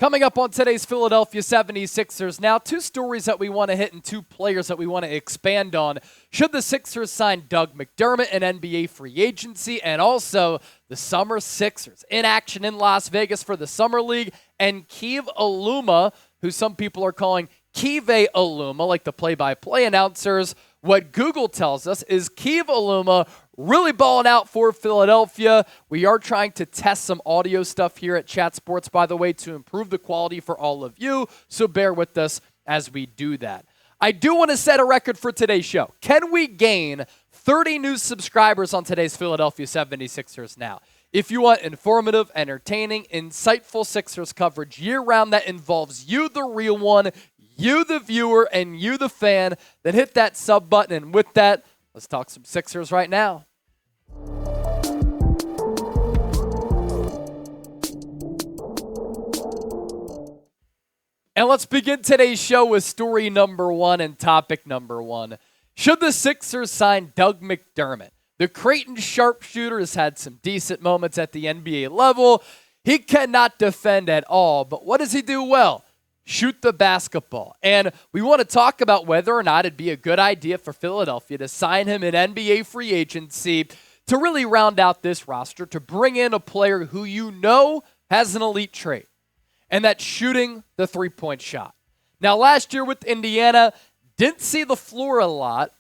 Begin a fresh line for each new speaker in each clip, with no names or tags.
Coming up on today's Philadelphia 76ers, now two stories that we want to hit and two players that we want to expand on. Should the Sixers sign Doug McDermott in NBA free agency, and also the Summer Sixers in action in Las Vegas for the Summer League, and Keve Aluma, who some people are calling Keve Aluma, like the play-by-play announcers. What Google tells us is Keve Aluma really balling out for Philadelphia. We are trying to test some audio stuff here at Chat Sports, by the way, to improve the quality for all of you, so bear with us as we do that. I do want to set a record for today's show. Can we gain 30 new subscribers on today's Philadelphia 76ers now? If you want informative, entertaining, insightful Sixers coverage year-round that involves you, the real one, you, the viewer, and you, the fan, then hit that sub button. And with that, let's talk some Sixers right now. And let's begin today's show with story number one and topic number one. Should the Sixers sign Doug McDermott? The Creighton sharpshooter has had some decent moments at the NBA level. He cannot defend at all, but what does he do well? Shoot the basketball. And we want to talk about whether or not it'd be a good idea for Philadelphia to sign him in NBA free agency to really round out this roster, to bring in a player who you know has an elite trait, and that's shooting the three-point shot. Now, last year with Indiana, didn't see the floor a lot,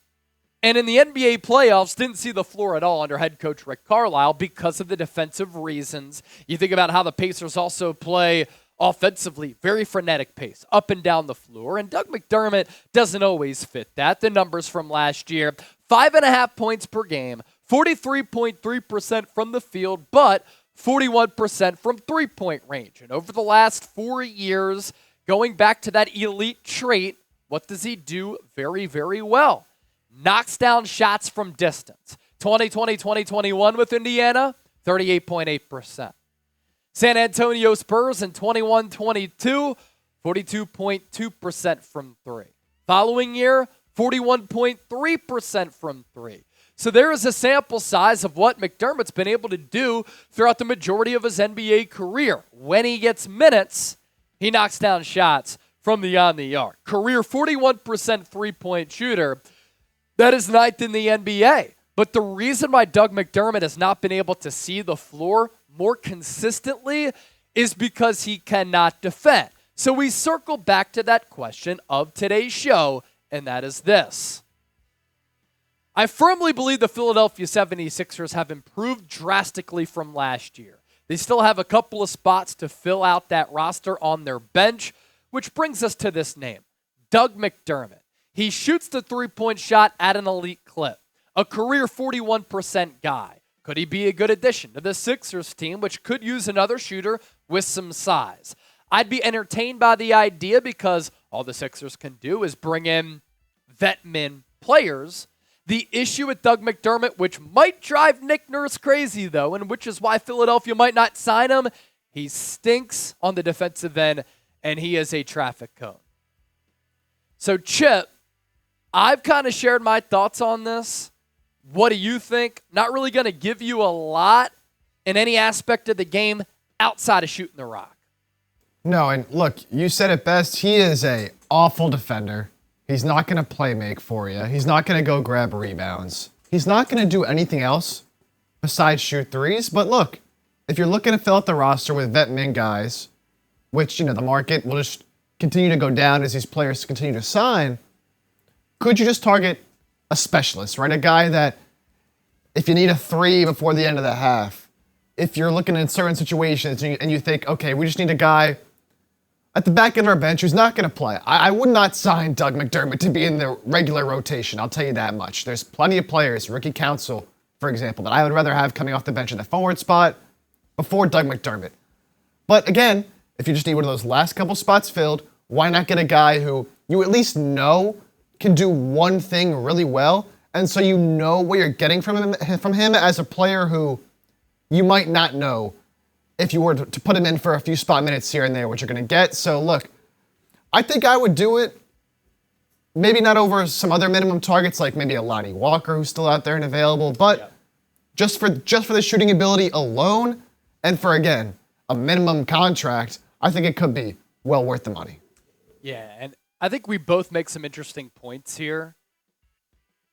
and in the NBA playoffs, didn't see the floor at all under head coach Rick Carlisle because of the defensive reasons. You think about how the Pacers also play offensively, very frenetic pace, up and down the floor, and Doug McDermott doesn't always fit that. The numbers from last year, 5.5 points per game, 43.3% from the field, but 41% from three-point range. And over the last 4 years, going back to that elite trait, what does he do very, very well? Knocks down shots from distance. 2020-2021 with Indiana, 38.8%. San Antonio Spurs in 21-22, 42.2% from three. Following year, 41.3% from three. So there is a sample size of what McDermott's been able to do throughout the majority of his NBA career. When he gets minutes, he knocks down shots from beyond the arc. Career 41% three-point shooter. That is ninth in the NBA. But the reason why Doug McDermott has not been able to see the floor more consistently is because he cannot defend. So we circle back to that question of today's show, and that is this. I firmly believe the Philadelphia 76ers have improved drastically from last year. They still have a couple of spots to fill out that roster on their bench, which brings us to this name, Doug McDermott. He shoots the three-point shot at an elite clip, a career 41% guy. Could he be a good addition to the Sixers team, which could use another shooter with some size? I'd be entertained by the idea because all the Sixers can do is bring in vet-min players. The issue with Doug McDermott, which might drive Nick Nurse crazy, though, and which is why Philadelphia might not sign him, he stinks on the defensive end, and he is a traffic cone. So, Chip, I've kind of shared my thoughts on this. What do you think? Not really going to give you a lot in any aspect of the game outside of shooting the rock.
No, and look, you said it best. He is an awful defender. He's not going to play make for you. He's not going to go grab rebounds. He's not going to do anything else besides shoot threes. But look, if you're looking to fill out the roster with vet min guys, which, the market will just continue to go down as these players continue to sign, could you just target a specialist, right? A guy that, if you need a three before the end of the half, if you're looking in certain situations and you think, okay, we just need a guy at the back end of our bench who's not going to play. I would not sign Doug McDermott to be in the regular rotation, I'll tell you that much. There's plenty of players, rookie council, for example, that I would rather have coming off the bench in the forward spot before Doug McDermott. But again, if you just need one of those last couple spots filled, why not get a guy who you at least know can do one thing really well, and so you know what you're getting from him as a player who you might not know if you were to put him in for a few spot minutes here and there, what you're going to get. So look, I think I would do it. Maybe not over some other minimum targets like maybe a Lonnie Walker who's still out there and available, but just for the shooting ability alone, and for, again, a minimum contract, I think it could be well worth the money.
Yeah, and I think we both make some interesting points here.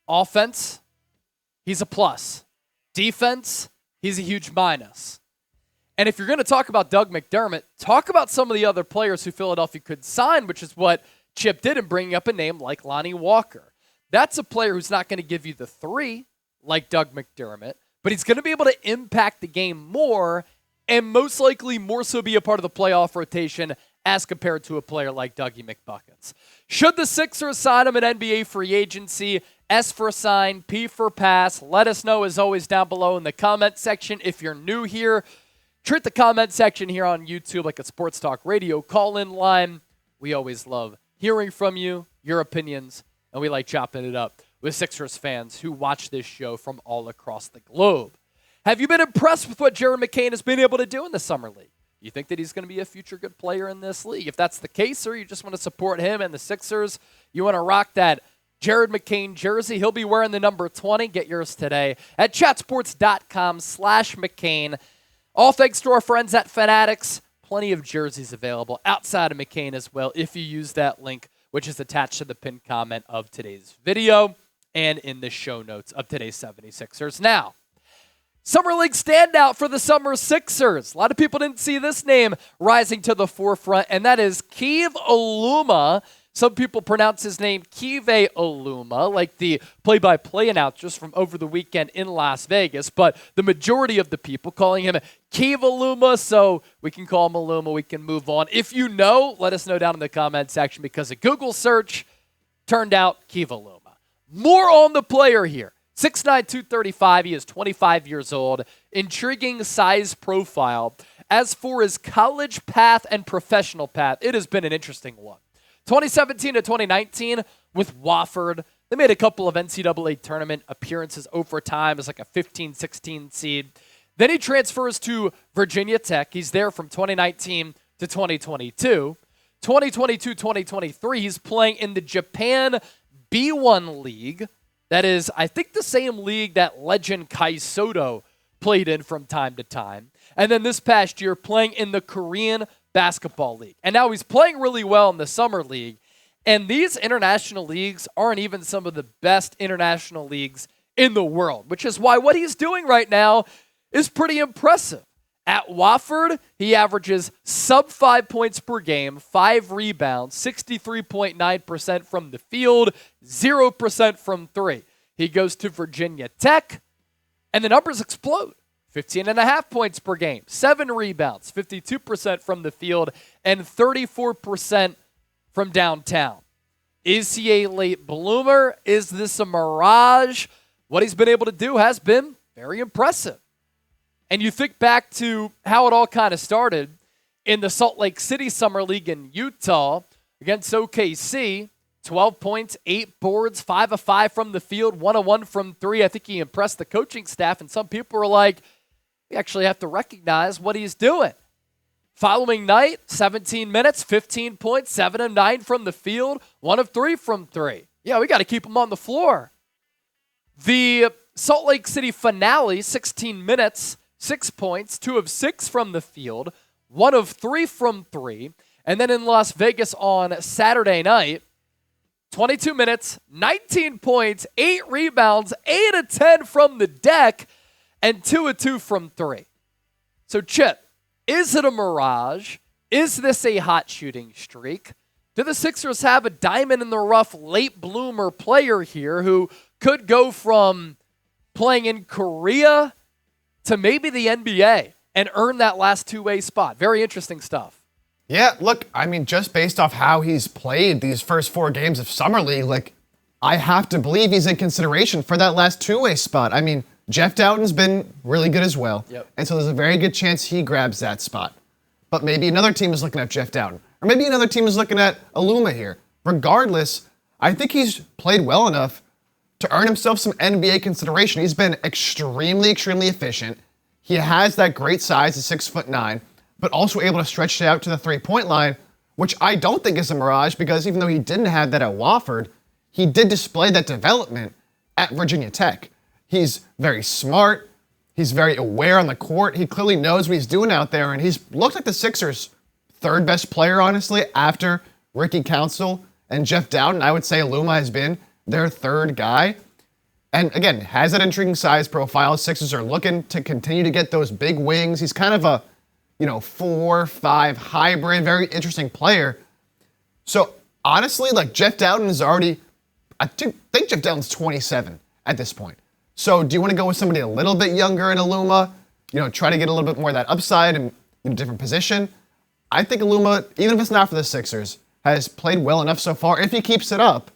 Offense, he's a plus. Defense, he's a huge minus. And if you're going to talk about Doug McDermott, talk about some of the other players who Philadelphia could sign, which is what Chip did in bringing up a name like Lonnie Walker. That's a player who's not going to give you the 3 like Doug McDermott, but he's going to be able to impact the game more and most likely more so be a part of the playoff rotation as compared to a player like Dougie McBuckets. Should the Sixers sign him at NBA free agency? S for sign, P for pass. Let us know as always down below in the comment section. If you're new here, treat the comment section here on YouTube like a Sports Talk Radio call-in line. We always love hearing from you, your opinions, and we like chopping it up with Sixers fans who watch this show from all across the globe. Have you been impressed with what Jared McCain has been able to do in the Summer League? You think that he's going to be a future good player in this league? If that's the case, or you just want to support him and the Sixers, you want to rock that Jared McCain jersey, he'll be wearing the number 20. Get yours today at chatsports.com/McCain. All thanks to our friends at Fanatics. Plenty of jerseys available outside of McCain as well if you use that link, which is attached to the pinned comment of today's video and in the show notes of today's 76ers. Now, Summer League standout for the Summer Sixers. A lot of people didn't see this name rising to the forefront, and that is Keve Aluma. Some people pronounce his name Keve Aluma, like the play-by-play announcers from over the weekend in Las Vegas, but the majority of the people calling him Keve Aluma, so we can call him Aluma, we can move on. If you know, let us know down in the comment section, because a Google search turned out Keve Aluma. More on the player here. 6'9", 235, he is 25 years old. Intriguing size profile. As for his college path and professional path, it has been an interesting one. 2017 to 2019 with Wofford. They made a couple of NCAA tournament appearances over time as like a 15-16 seed. Then he transfers to Virginia Tech. He's there from 2019 to 2022. 2022-2023, he's playing in the Japan B1 League. That is, I think, the same league that legend Kai Soto played in from time to time. And then this past year, playing in the Korean Basketball League. And now he's playing really well in the Summer League. And these international leagues aren't even some of the best international leagues in the world, which is why what he's doing right now is pretty impressive. At Wofford, he averages sub 5 points per game, 5 rebounds, 63.9% from the field, 0% from 3. He goes to Virginia Tech, and the numbers explode. 15.5 points per game, 7 rebounds, 52% from the field, and 34% from downtown. Is he a late bloomer? Is this a mirage? What he's been able to do has been very impressive. And you think back to how it all kind of started in the Salt Lake City Summer League in Utah against OKC. 12 points, 8 boards, 5 of 5 from the field, 1 of 1 from 3. I think he impressed the coaching staff, and some people were like, we actually have to recognize what he's doing. Following night, 17 minutes, 15 points, 7 of 9 from the field, 1 of 3 from 3. Yeah, we got to keep him on the floor. The Salt Lake City finale, 16 minutes, 6 points, 2 of 6 from the field, 1 of 3 from 3. And then in Las Vegas on Saturday night, 22 minutes, 19 points, 8 rebounds, 8 of 10 from the deck, and 2 of 2 from 3. So, Chip, is it a mirage? Is this a hot shooting streak? Do the Sixers have a diamond in the rough late bloomer player here who could go from playing in Korea to maybe the NBA and earn that last two-way spot? Very interesting stuff.
Yeah, look, I mean, just based off how he's played these first 4 games of Summer League, like, I have to believe he's in consideration for that last two-way spot. I mean, Jeff Doughton's been really good as well.
Yep.
And so there's a very good chance he grabs that spot. But maybe another team is looking at Jeff Doughton. Or maybe another team is looking at Aluma here. Regardless, I think he's played well enough to earn himself some NBA consideration. He's been extremely efficient. He has that great size at 6'9", but also able to stretch it out to the three-point line, which I don't think is a mirage, because even though he didn't have that at Wofford, he did display that development at Virginia Tech. He's very smart. He's very aware on the court. He clearly knows what he's doing out there, and he's looked like the Sixers' third best player, honestly, after Ricky Council and Jeff Dowden. I would say Aluma has been their third guy. And again, has that intriguing size profile. Sixers are looking to continue to get those big wings. He's kind of a, 4-5 hybrid, very interesting player. So honestly, like Jeff Dowden is already, I think Jeff Dowden's 27 at this point. So do you want to go with somebody a little bit younger in Aluma? Try to get a little bit more of that upside and in a different position. I think Aluma, even if it's not for the Sixers, has played well enough so far, if he keeps it up,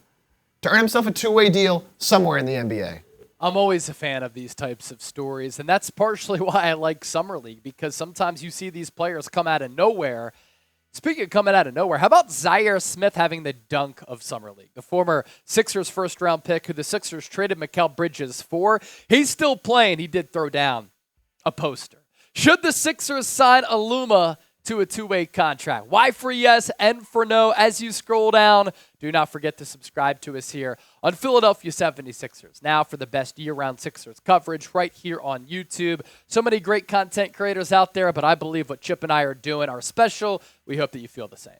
to earn himself a two-way deal somewhere in the NBA.
I'm always a fan of these types of stories, and that's partially why I like Summer League, because sometimes you see these players come out of nowhere. Speaking of coming out of nowhere, how about Zaire Smith having the dunk of Summer League? The former Sixers first-round pick who the Sixers traded Mikal Bridges for. He's still playing. He did throw down a poster. Should the Sixers sign Aluma to a two-way contract? Y for yes, N for no. As you scroll down, do not forget to subscribe to us here on Philadelphia 76ers. Now for the best year-round Sixers coverage right here on YouTube. So many great content creators out there, but I believe what Chip and I are doing are special. We hope that you feel the same.